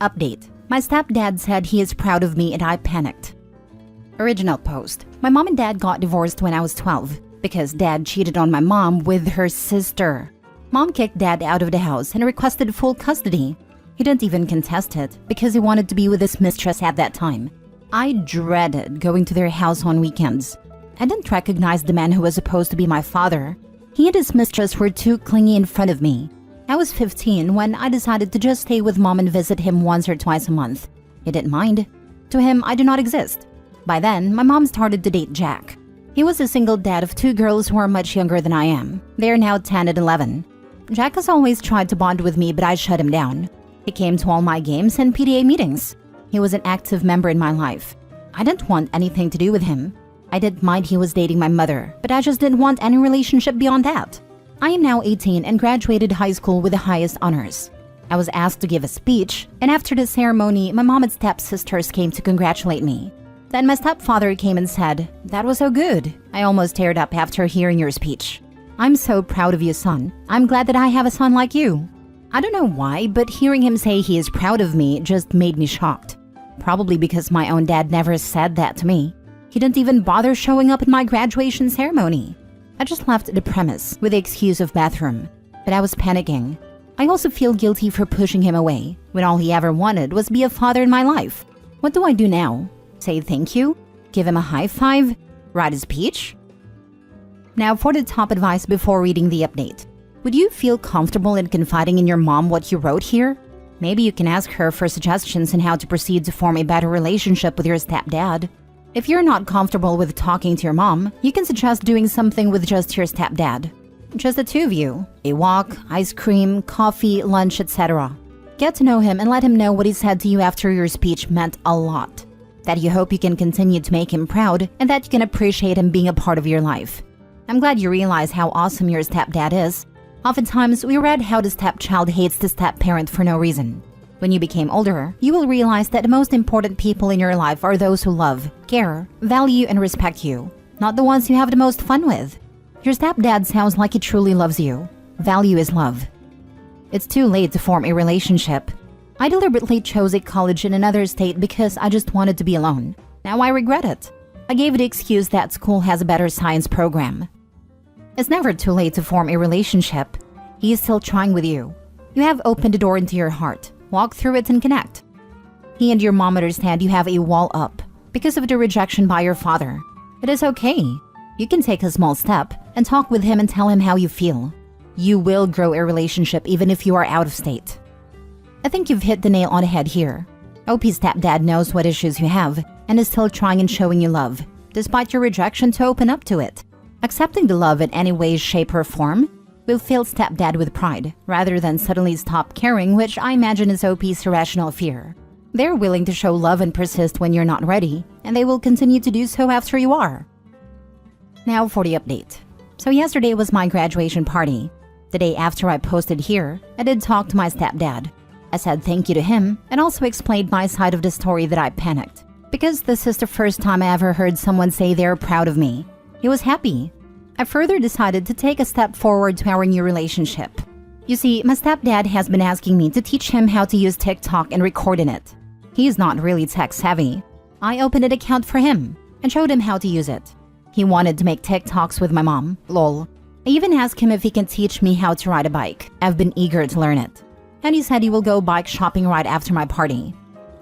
Update. My stepdad said he is proud of me and I panicked. Original post. My mom and dad got divorced when I was 12 because dad cheated on my mom with her sister. Mom kicked dad out of the house and requested full custody. He didn't even contest it because he wanted to be with his mistress at that time. I dreaded going to their house on weekends. I didn't recognize the man who was supposed to be my father. He and his mistress were too clingy in front of me. I was 15 when I decided to just stay with mom and visit him once or twice a month. He didn't mind. To him, I do not exist. By then, my mom started to date Jack. He was a single dad of 2 girls who are much younger than I am. They are now 10 and 11. Jack has always tried to bond with me, but I shut him down. He came to all my games and PTA meetings. He was an active member in my life. I didn't want anything to do with him. I didn't mind he was dating my mother, but I just didn't want any relationship beyond that. I am now 18 and graduated high school with the highest honors. I was asked to give a speech, and after the ceremony, my mom and stepsisters came to congratulate me. Then my stepfather came and said, "That was so good. I almost teared up after hearing your speech. I'm so proud of you, son. I'm glad that I have a son like you." I don't know why, but hearing him say he is proud of me just made me shocked. Probably because my own dad never said that to me. He didn't even bother showing up at my graduation ceremony. I just left the premise with the excuse of bathroom, but I was panicking. I also feel guilty for pushing him away when all he ever wanted was be a father in my life. What do I do now? Say thank you? Give him a high five? Write a speech? Now for the top advice before reading the update. Would you feel comfortable in confiding in your mom what you wrote here? Maybe you can ask her for suggestions on how to proceed to form a better relationship with your stepdad. If you're not comfortable with talking to your mom, you can suggest doing something with just your stepdad. Just the 2 of you. A walk, ice cream, coffee, lunch, etc. Get to know him and let him know what he said to you after your speech meant a lot. That you hope you can continue to make him proud and that you can appreciate him being a part of your life. I'm glad you realize how awesome your stepdad is. Oftentimes, we read how the stepchild hates the stepparent for no reason. When you became older, you will realize that the most important people in your life are those who love, care, value, and respect you, not the ones you have the most fun with. Your stepdad sounds like he truly loves you. Value is love. It's too late to form a relationship. I deliberately chose a college in another state because I just wanted to be alone. Now I regret it. I gave the excuse that school has a better science program. It's never too late to form a relationship. He is still trying with you. You have opened the door into your heart. Walk through it and connect. He and your mom understand you have a wall up because of the rejection by your father. It is okay. You can take a small step and talk with him and tell him how you feel. You will grow a relationship even if you are out of state. I think you've hit the nail on the head here. OP's stepdad knows what issues you have and is still trying and showing you love, despite your rejection to open up to it. Accepting the love in any way, shape, or form will fill stepdad with pride, rather than suddenly stop caring, which I imagine is OP's irrational fear. They're willing to show love and persist when you're not ready, and they will continue to do so after you are. Now for the update. So yesterday was my graduation party. The day after I posted here, I did talk to my stepdad. I said thank you to him, and also explained my side of the story that I panicked. Because this is the first time I ever heard someone say they're proud of me. He was happy. I further decided to take a step forward to our new relationship. You see, my stepdad has been asking me to teach him how to use TikTok and record in it. He is not really tech savvy. I opened an account for him and showed him how to use it. He wanted to make TikToks with my mom, lol. I even asked him if he can teach me how to ride a bike. I've been eager to learn it. And he said he will go bike shopping right after my party.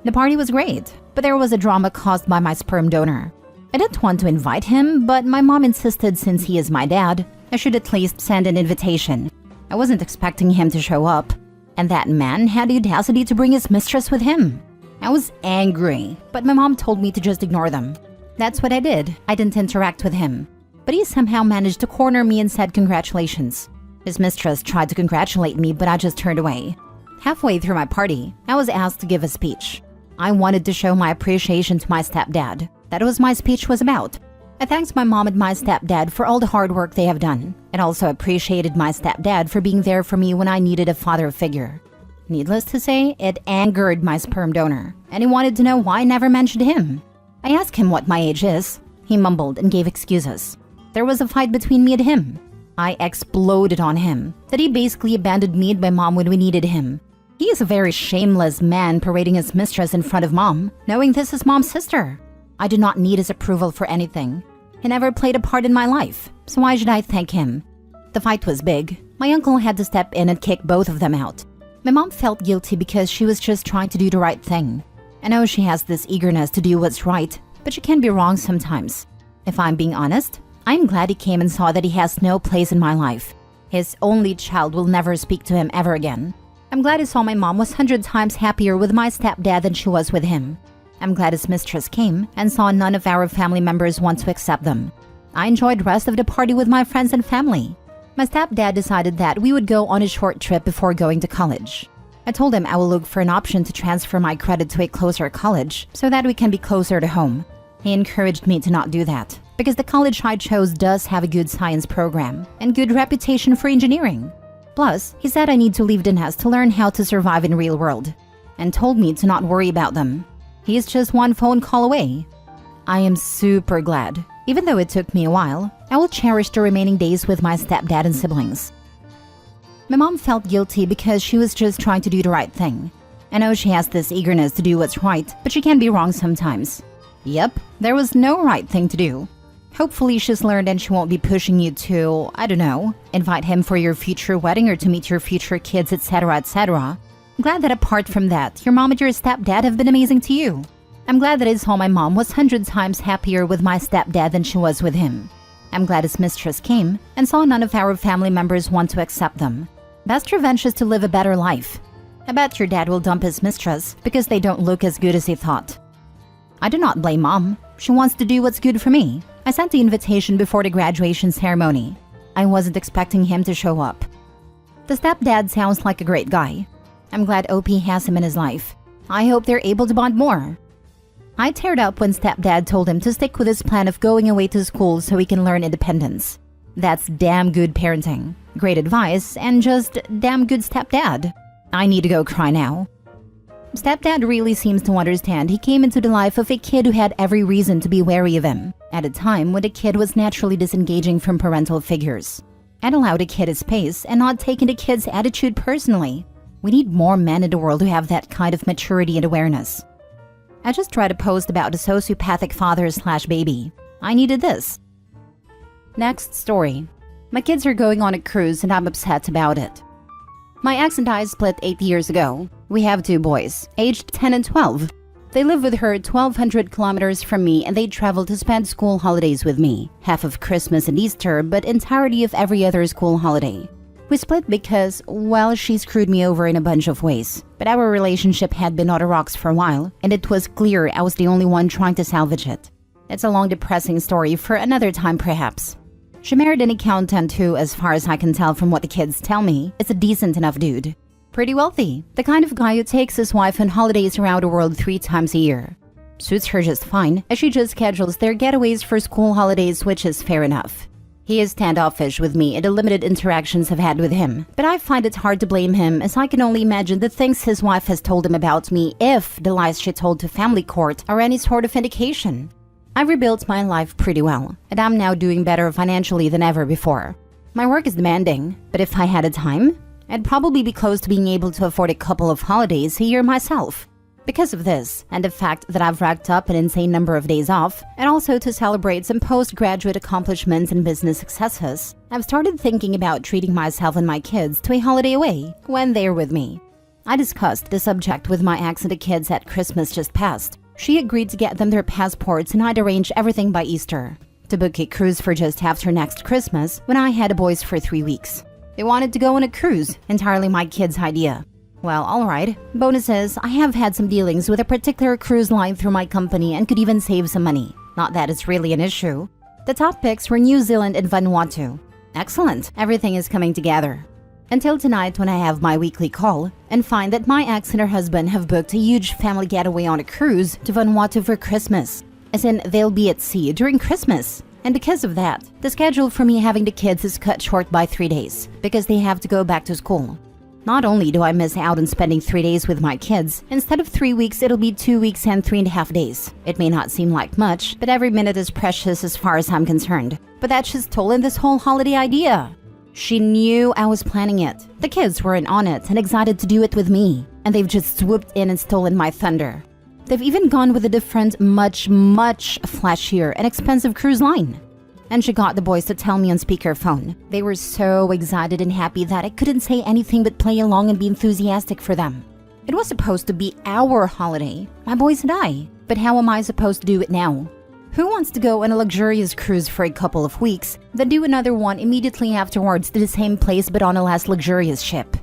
The party was great, but there was a drama caused by my sperm donor. I didn't want to invite him, but my mom insisted since he is my dad, I should at least send an invitation. I wasn't expecting him to show up. And that man had the audacity to bring his mistress with him. I was angry, but my mom told me to just ignore them. That's what I did. I didn't interact with him. But he somehow managed to corner me and said congratulations. His mistress tried to congratulate me, but I just turned away. Halfway through my party, I was asked to give a speech. I wanted to show my appreciation to my stepdad. That was my speech was about. I thanked my mom and my stepdad for all the hard work they have done, and also appreciated my stepdad for being there for me when I needed a father figure. Needless to say, it angered my sperm donor, and he wanted to know why I never mentioned him. I asked him what my age is. He mumbled and gave excuses. There was a fight between me and him. I exploded on him, that he basically abandoned me and my mom when we needed him. He is a very shameless man parading his mistress in front of mom, knowing this is mom's sister. I do not need his approval for anything. He never played a part in my life, so why should I thank him? The fight was big. My uncle had to step in and kick both of them out. My mom felt guilty because she was just trying to do the right thing. I know she has this eagerness to do what's right, but she can be wrong sometimes. If I'm being honest, I'm glad he came and saw that he has no place in my life. His only child will never speak to him ever again. I'm glad he saw my mom was 100 times happier with my stepdad than she was with him. I'm glad his mistress came and saw none of our family members want to accept them. I enjoyed the rest of the party with my friends and family. My stepdad decided that we would go on a short trip before going to college. I told him I will look for an option to transfer my credit to a closer college so that we can be closer to home. He encouraged me to not do that because the college I chose does have a good science program and good reputation for engineering. Plus, he said I need to leave the nest to learn how to survive in real world and told me to not worry about them. He is just one phone call away. I am super glad. Even though it took me a while, I will cherish the remaining days with my stepdad and siblings. My mom felt guilty because she was just trying to do the right thing. I know she has this eagerness to do what's right, but she can be wrong sometimes. Yep, there was no right thing to do. Hopefully she's learned and she won't be pushing you to, I don't know, invite him for your future wedding or to meet your future kids, etc., etc. I'm glad that apart from that, your mom and your stepdad have been amazing to you. I'm glad that I saw my mom was 100 times happier with my stepdad than she was with him. I'm glad his mistress came and saw none of our family members want to accept them. Best revenge is to live a better life. I bet your dad will dump his mistress because they don't look as good as he thought. I do not blame mom. She wants to do what's good for me. I sent the invitation before the graduation ceremony. I wasn't expecting him to show up. The stepdad sounds like a great guy. I'm glad OP has him in his life. I hope they're able to bond more. I teared up when stepdad told him to stick with his plan of going away to school so he can learn independence. That's damn good parenting, great advice, and just damn good stepdad. I need to go cry now. Stepdad really seems to understand he came into the life of a kid who had every reason to be wary of him, at a time when the kid was naturally disengaging from parental figures. I'd allow the kid his pace and not taking the kid's attitude personally. We need more men in the world who have that kind of maturity and awareness. I just tried a post about a sociopathic father/baby. I needed this. Next story. My kids are going on a cruise and I'm upset about it. My ex and I split 8 years ago. We have 2 boys, aged 10 and 12. They live with her 1,200 kilometers from me and they travel to spend school holidays with me. Half of Christmas and Easter, but entirety of every other school holiday. We split because, well, she screwed me over in a bunch of ways. But our relationship had been on the rocks for a while, and it was clear I was the only one trying to salvage it. It's a long, depressing story for another time, perhaps. She married an accountant who, as far as I can tell from what the kids tell me, is a decent enough dude. Pretty wealthy, the kind of guy who takes his wife on holidays around the world 3 times a year. Suits her just fine, as she just schedules their getaways for school holidays, which is fair enough. He is standoffish with me in the limited interactions I've had with him, but I find it hard to blame him as I can only imagine the things his wife has told him about me if the lies she told to family court are any sort of indication. I've rebuilt my life pretty well, and I'm now doing better financially than ever before. My work is demanding, but if I had a time, I'd probably be close to being able to afford a couple of holidays a year myself. Because of this, and the fact that I've racked up an insane number of days off, and also to celebrate some postgraduate accomplishments and business successes, I've started thinking about treating myself and my kids to a holiday away when they're with me. I discussed the subject with my ex and the kids at Christmas just past. She agreed to get them their passports and I'd arrange everything by Easter. To book a cruise for just after next Christmas when I had the boys for 3 weeks. They wanted to go on a cruise, entirely my kids' idea. Well, alright. Bonus is, I have had some dealings with a particular cruise line through my company and could even save some money. Not that it's really an issue. The top picks were New Zealand and Vanuatu. Excellent, everything is coming together. Until tonight when I have my weekly call and find that my ex and her husband have booked a huge family getaway on a cruise to Vanuatu for Christmas. As in, they'll be at sea during Christmas. And because of that, the schedule for me having the kids is cut short by 3 days because they have to go back to school. Not only do I miss out on spending 3 days with my kids, instead of 3 weeks, it'll be 2 weeks and 3.5 days. It may not seem like much, but every minute is precious as far as I'm concerned. But that's just stolen this whole holiday idea. She knew I was planning it. The kids weren't on it and excited to do it with me, and they've just swooped in and stolen my thunder. They've even gone with a different, much flashier and expensive cruise line. And she got the boys to tell me on speakerphone. They were so excited and happy that I couldn't say anything but play along and be enthusiastic for them. It was supposed to be our holiday, my boys and I. But how am I supposed to do it now? Who wants to go on a luxurious cruise for a couple of weeks, then do another one immediately afterwards to the same place but on a less luxurious ship?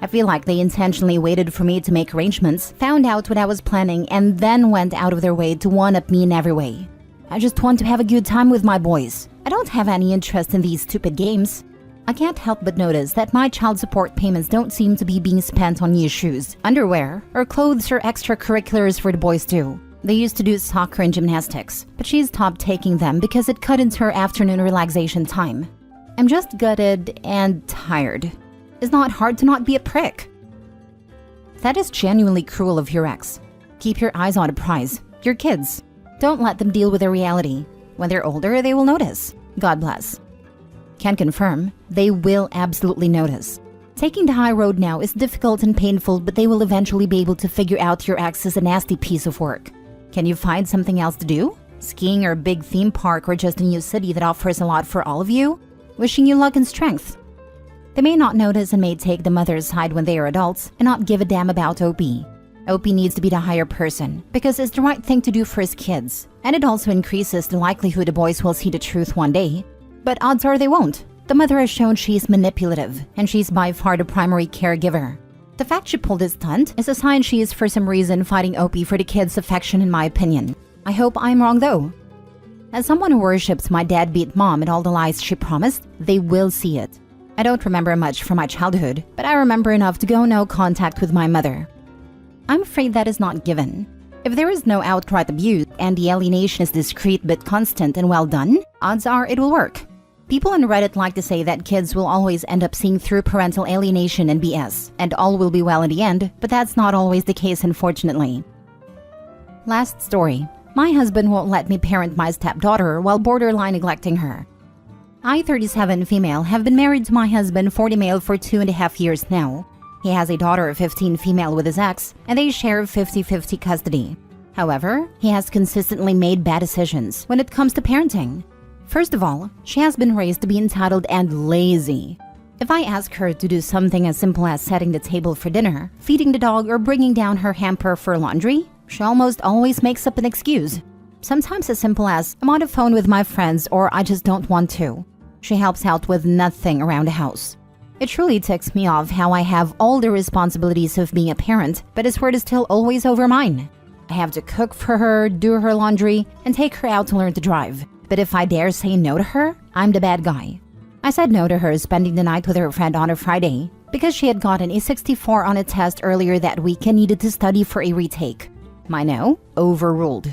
I feel like they intentionally waited for me to make arrangements, found out what I was planning, and then went out of their way to one-up me in every way. I just want to have a good time with my boys. I don't have any interest in these stupid games. I can't help but notice that my child support payments don't seem to be being spent on new shoes, underwear, or clothes or extracurriculars for the boys too. They used to do soccer and gymnastics, but she's stopped taking them because it cut into her afternoon relaxation time. I'm just gutted and tired. It's not hard to not be a prick. That is genuinely cruel of your ex. Keep your eyes on the prize, your kids. Don't let them deal with their reality. When they're older, they will notice. God bless. Can confirm, they will absolutely notice. Taking the high road now is difficult and painful, but they will eventually be able to figure out your ex is a nasty piece of work. Can you find something else to do? Skiing or a big theme park or just a new city that offers a lot for all of you? Wishing you luck and strength. They may not notice and may take the mother's side when they are adults and not give a damn about OP. OP needs to be the higher person because it's the right thing to do for his kids, and it also increases the likelihood the boys will see the truth one day. But odds are they won't. The mother has shown she's manipulative, and she's by far the primary caregiver. The fact she pulled this stunt is a sign she is for some reason fighting OP for the kids' affection in my opinion. I hope I'm wrong though. As someone who worships my deadbeat mom and all the lies she promised, they will see it. I don't remember much from my childhood, but I remember enough to go no contact with my mother. I'm afraid that is not given. If there is no outright abuse and the alienation is discreet but constant and well done, odds are it will work. People on Reddit like to say that kids will always end up seeing through parental alienation and BS, and all will be well in the end, but that's not always the case unfortunately. Last story. My husband won't let me parent my stepdaughter while borderline neglecting her. I, 37 female, have been married to my husband, 40 male, for 2.5 years now. He has a daughter, 15 female, with his ex, and they share 50-50 custody. However, he has consistently made bad decisions when it comes to parenting. First of all, she has been raised to be entitled and lazy. If I ask her to do something as simple as setting the table for dinner, feeding the dog, or bringing down her hamper for laundry, she almost always makes up an excuse. Sometimes as simple as, I'm on the phone with my friends or I just don't want to. She helps out with nothing around the house. It truly ticks me off how I have all the responsibilities of being a parent, but his word is still always over mine. I have to cook for her, do her laundry, and take her out to learn to drive. But if I dare say no to her, I'm the bad guy. I said no to her spending the night with her friend on a Friday because she had gotten a 64 on a test earlier that week and needed to study for a retake. My no, overruled.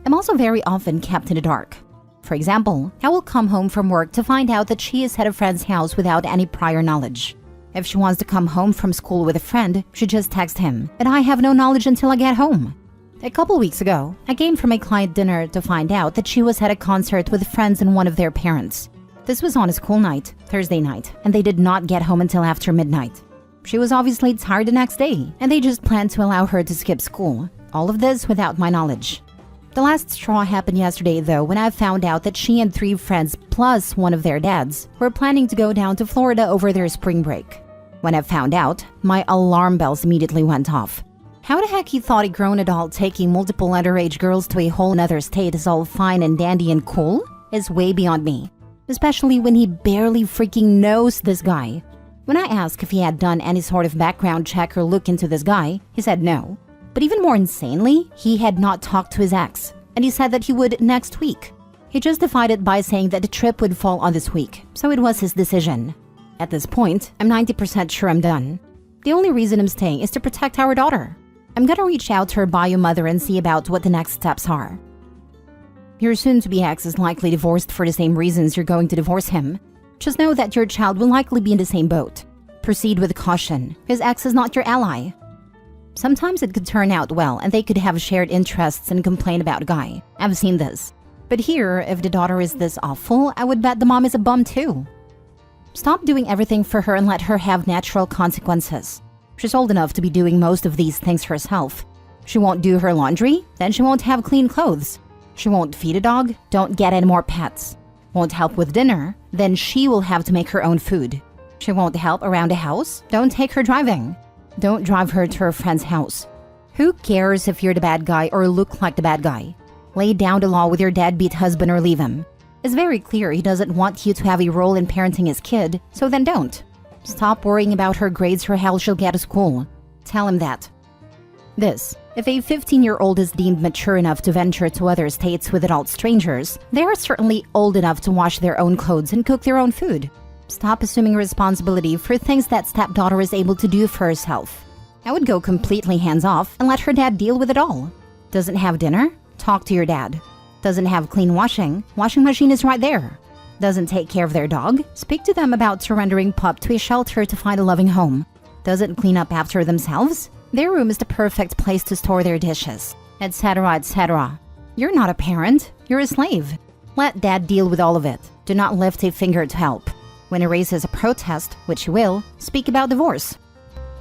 I'm also very often kept in the dark. For example, I will come home from work to find out that she is at a friend's house without any prior knowledge. If she wants to come home from school with a friend, she just texts him, and I have no knowledge until I get home. A couple weeks ago, I came from a client dinner to find out that she was at a concert with friends and one of their parents. This was on a school night, Thursday night, and they did not get home until after midnight. She was obviously tired the next day, and they just planned to allow her to skip school. All of this without my knowledge. The last straw happened yesterday though when I found out that she and 3 friends plus one of their dads were planning to go down to Florida over their spring break. When I found out, my alarm bells immediately went off. How the heck he thought a grown adult taking multiple underage girls to a whole nother state is all fine and dandy and cool is way beyond me. Especially when he barely freaking knows this guy. When I asked if he had done any sort of background check or look into this guy, he said no. But even more insanely, he had not talked to his ex, and he said that he would next week. He justified it by saying that the trip would fall on this week, so it was his decision. At this point, I'm 90% sure I'm done. The only reason I'm staying is to protect our daughter. I'm gonna reach out to her bio mother and see about what the next steps are. Your soon-to-be ex is likely divorced for the same reasons you're going to divorce him. Just know that your child will likely be in the same boat. Proceed with caution. His ex is not your ally. Sometimes it could turn out well and they could have shared interests and complain about a guy. I've seen this. But here, if the daughter is this awful, I would bet the mom is a bum too. Stop doing everything for her and let her have natural consequences. She's old enough to be doing most of these things herself. She won't do her laundry, then she won't have clean clothes. She won't feed a dog, don't get any more pets. Won't help with dinner, then she will have to make her own food. She won't help around the house, don't take her driving. Don't drive her to her friend's house. Who cares if you're the bad guy or look like the bad guy? Lay down the law with your deadbeat husband or leave him. It's very clear he doesn't want you to have a role in parenting his kid, so then don't. Stop worrying about her grades or how she'll get to school. Tell him that. This. If a 15-year-old is deemed mature enough to venture to other states with adult strangers, they are certainly old enough to wash their own clothes and cook their own food. Stop assuming responsibility for things that stepdaughter is able to do for herself. I would go completely hands-off and let her dad deal with it all. Doesn't have dinner? Talk to your dad. Doesn't have clean washing machine is right there. Doesn't take care of their dog? Speak to them about surrendering pup to a shelter to find a loving home. Doesn't clean up after themselves? Their room is the perfect place to store their dishes, etc., etc. You're not a parent, you're a slave. Let dad deal with all of it. Do not lift a finger to help. When he raises a protest, which he will, speak about divorce.